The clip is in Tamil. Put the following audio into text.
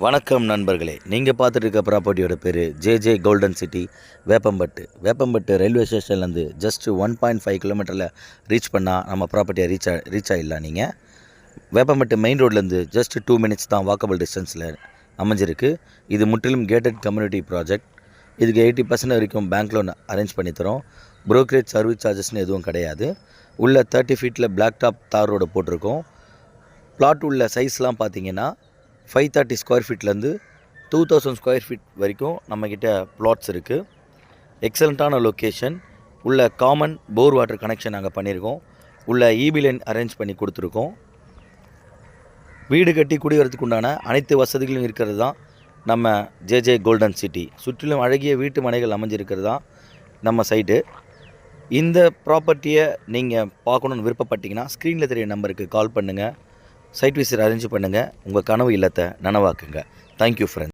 வணக்கம் நண்பர்களே, நீங்கள் பார்த்துட்டு இருக்க ப்ராப்பர்ட்டியோட பேர் JJ Golden City Veppampattu railway ஸ்டேஷன்லேருந்து ஜஸ்ட்டு 1.5 கிலோமீட்டரில் ரீச் பண்ணால் நம்ம ப்ராப்பர்ட்டியை ரீச் ஆகிடலாம். நீங்கள் வேப்பம்பட்டு மெயின் ரோட்லேருந்து ஜஸ்ட் 2 மினிட்ஸ் தான் வாக்கபிள் டிஸ்டன்ஸில் அமைஞ்சிருக்கு. இது முற்றிலும் கேட்டட் கம்யூனிட்டி ப்ராஜெக்ட். இதுக்கு 80% வரைக்கும் பேங்க் லோன் அரேஞ்ச் பண்ணி தரோம். ப்ரோக்கரேஜ் சர்வீஸ் சார்ஜஸ்னு எதுவும் கிடையாது. உள்ள 30 ஃபீட்டில் பிளாக் டாப் தார் ரோடு போட்டிருக்கோம். பிளாட் உள்ள சைஸ்லாம் பார்த்தீங்கன்னா 530 ஸ்கொயர் ஃபீட்லேருந்து 2000 ஸ்கொயர் ஃபீட் வரைக்கும் நம்மக்கிட்ட பிளாட்ஸ் இருக்குது. எக்ஸலண்ட்டான லொக்கேஷன். உள்ள காமன் போர் வாட்டர் கனெக்ஷன் நாங்கள் பண்ணியிருக்கோம். உள்ள ஈபி லைன் அரேஞ்ச் பண்ணி கொடுத்துருக்கோம். வீடு கட்டி குடிவரத்துக்கு உண்டான அனைத்து வசதிகளும் இருக்கிறது தான் நம்ம ஜேஜே கோல்டன் சிட்டி. சுற்றிலும் அழகிய வீட்டு மனைகள் அமைஞ்சிருக்கிறது தான் நம்ம சைட்டு. இந்த ப்ராப்பர்ட்டியை நீங்கள் பார்க்கணுன்னு விருப்பப்பட்டீங்கன்னா ஸ்க்ரீனில் தெரிய நம்பருக்கு கால் பண்ணுங்கள். சைட் விசிட் அரேஞ்ச் பண்ணுங்கள். உங்கள் கனவு இல்லத்தை நனவாக்குங்க. Thank you friends.